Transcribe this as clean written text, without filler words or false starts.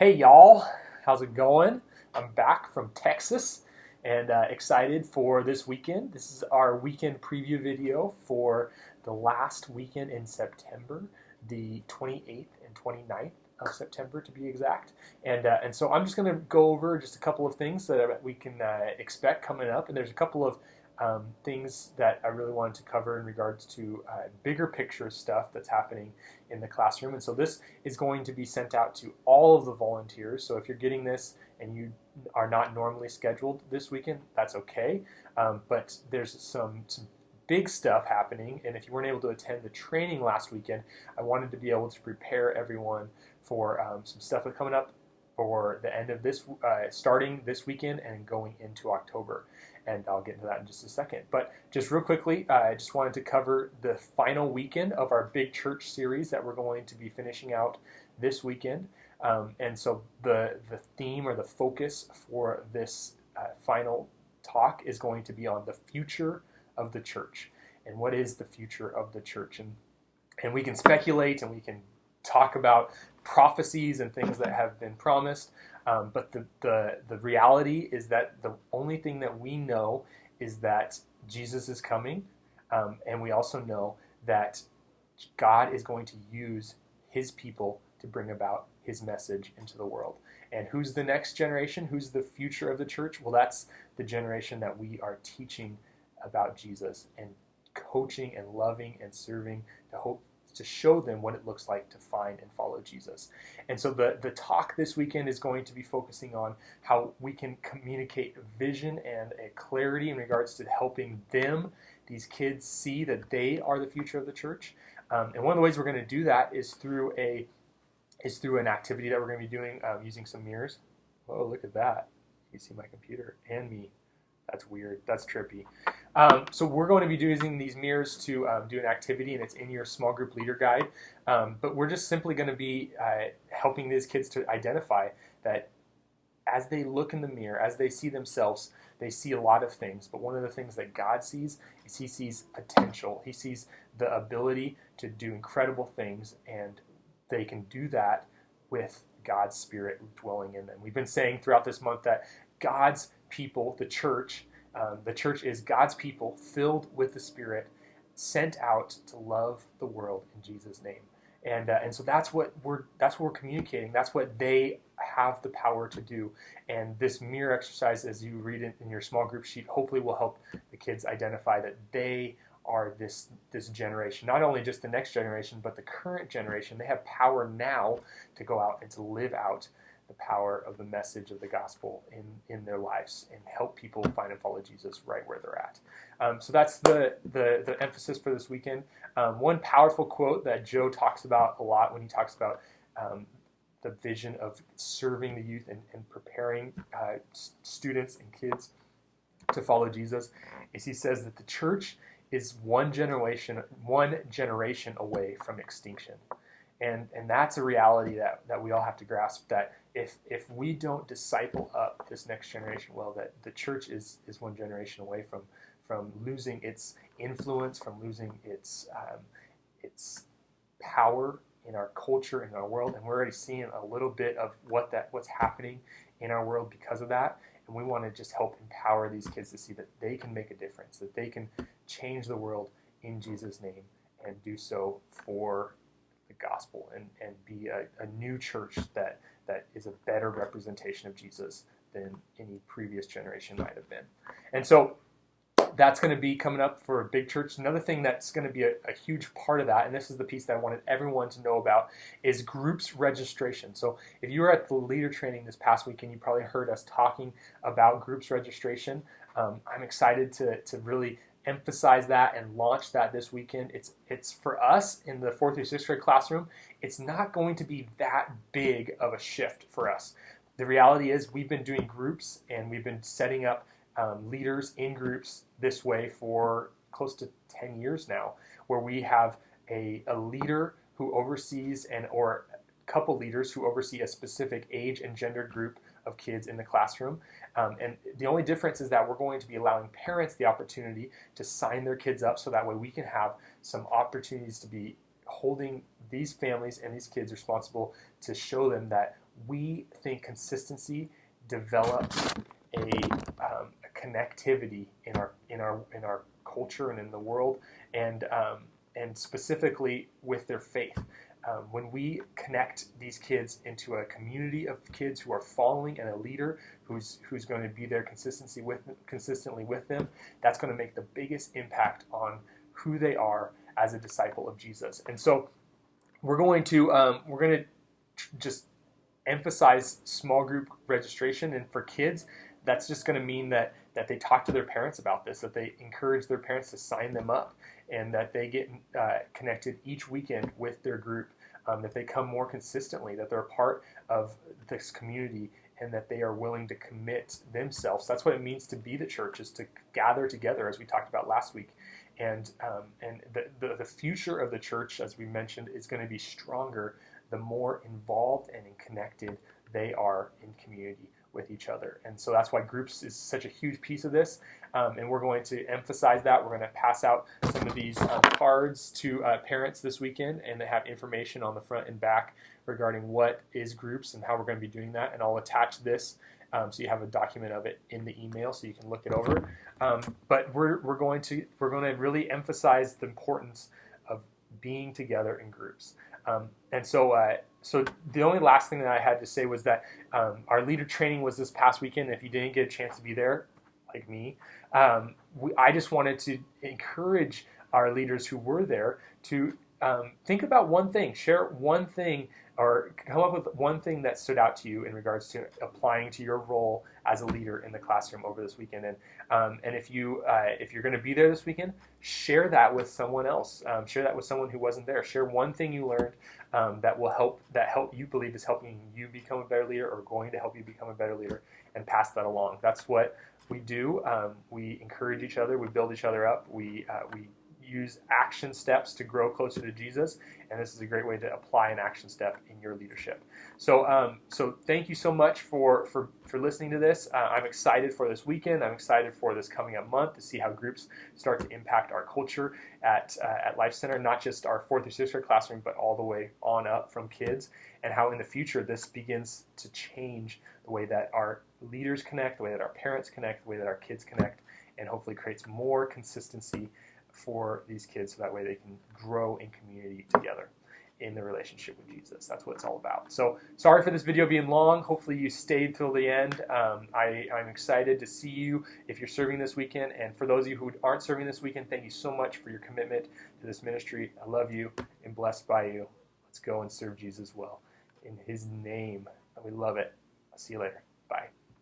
Hey y'all, how's it going? I'm back from Texas and excited for this weekend. This is our weekend preview video for the last weekend in September, the 28th and 29th of September to be exact. And so I'm just going to go over just a couple of things that we can expect coming up. And there's a couple of things that I really wanted to cover in regards to bigger picture stuff that's happening in the classroom. And so this is going to be sent out to all of the volunteers. So if you're getting this and you are not normally scheduled this weekend, that's okay. But there's some big stuff happening. And if you weren't able to attend the training last weekend, I wanted to be able to prepare everyone for some stuff that's coming up for the end of this, starting this weekend and going into October. And I'll get into that in just a second. But just real quickly, I just wanted to cover the final weekend of our Big Church series that we're going to be finishing out this weekend. And so the theme or the focus for this final talk is going to be on the future of the church. And what is the future of the church? And we can speculate and we can talk about prophecies and things that have been promised. But the reality is that the only thing that we know is that Jesus is coming. And we also know that God is going to use his people to bring about his message into the world. And who's the next generation? Who's the future of the church? Well, that's the generation that we are teaching about Jesus and coaching and loving and serving to show them what it looks like to find and follow Jesus. And so the talk this weekend is going to be focusing on how we can communicate vision and a clarity in regards to helping them, these kids, see that they are the future of the church. And one of the ways we're going to do that is through an activity that we're going to be doing using some mirrors. Oh, look at that. You see my computer and me. That's weird. That's trippy. So we're going to be using these mirrors to do an activity, and it's in your small group leader guide. But we're just simply going to be helping these kids to identify that as they look in the mirror, as they see themselves, they see a lot of things. But one of the things that God sees is he sees potential. He sees the ability to do incredible things, and they can do that with God's Spirit dwelling in them. We've been saying throughout this month that God's people, the church is God's people filled with the Spirit, sent out to love the world in Jesus' name. And so that's what we're communicating. That's what they have the power to do. And this mirror exercise, as you read it in your small group sheet, hopefully will help the kids identify that they are this generation. Not only just the next generation, but the current generation. They have power now to go out and to live out the power of the message of the gospel in their lives and help people find and follow Jesus right where they're at. So that's the emphasis for this weekend. One powerful quote that Joe talks about a lot when he talks about the vision of serving the youth and preparing students and kids to follow Jesus is he says that the church is one generation away from extinction. And that's a reality that we all have to grasp, that if we don't disciple up this next generation well, that the church is one generation away from losing its influence, from losing its power in our culture, in our world. And we're already seeing a little bit of what's happening in our world because of that. And we want to just help empower these kids to see that they can make a difference, that they can change the world in Jesus' name and do so for the gospel and be a new church that is a better representation of Jesus than any previous generation might have been. And so that's going to be coming up for a Big Church. Another thing that's going to be a huge part of that, and this is the piece that I wanted everyone to know about, is groups registration. So if you were at the leader training this past weekend, you probably heard us talking about groups registration. I'm excited to really emphasize that and launch that this weekend. It's for us in the 4th through 6th grade classroom, it's not going to be that big of a shift for us. The reality is we've been doing groups and we've been setting up leaders in groups this way for close to 10 years now, where we have a leader who oversees or a couple leaders who oversee a specific age and gender group of kids in the classroom. And the only difference is that we're going to be allowing parents the opportunity to sign their kids up so that way we can have some opportunities to be holding these families and these kids responsible to show them that we think consistency develops a connectivity in our culture and in the world, and specifically with their faith. When we connect these kids into a community of kids who are following and a leader who's going to be there consistently with them, that's going to make the biggest impact on who they are as a disciple of Jesus. And so we're going to just emphasize small group registration, and for kids, that's just going to mean that they talk to their parents about this, that they encourage their parents to sign them up, and that they get connected each weekend with their group, that they come more consistently, that they're a part of this community, and that they are willing to commit themselves. That's what it means to be the church, is to gather together, as we talked about last week. And the future of the church, as we mentioned, is going to be stronger the more involved and connected they are in community with each other. And so that's why groups is such a huge piece of this. And we're going to emphasize that. We're going to pass out some of these cards to parents this weekend, and they have information on the front and back regarding what is groups and how we're going to be doing that. And I'll attach this so you have a document of it in the email so you can look it over. But we're going to really emphasize the importance of being together in groups. And so the only last thing that I had to say was that our leader training was this past weekend. If you didn't get a chance to be there, like me, I just wanted to encourage our leaders who were there to think about one thing, share one thing, or come up with one thing that stood out to you in regards to applying to your role as a leader in the classroom over this weekend. And if you're going to be there this weekend, share that with someone else. Share that with someone who wasn't there. Share one thing you learned that you believe is helping you become a better leader, or going to help you become a better leader, and pass that along. That's what we do. We encourage each other. We build each other up. We use action steps to grow closer to Jesus, and this is a great way to apply an action step in your leadership. So thank you so much for listening to this. I'm excited for this weekend. I'm excited for this coming up month to see how groups start to impact our culture at Life Center, not just our 4th through 6th grade classroom, but all the way on up from kids, and how in the future this begins to change the way that our leaders connect, the way that our parents connect, the way that our kids connect, and hopefully creates more consistency for these kids, so that way they can grow in community together in the relationship with Jesus. That's what it's all about. So sorry for this video being long. Hopefully you stayed till the end. I'm excited to see you if you're serving this weekend. And for those of you who aren't serving this weekend, thank you so much for your commitment to this ministry. I love you and blessed by you. Let's go and serve Jesus well. In his name, we love it. I'll see you later. Bye.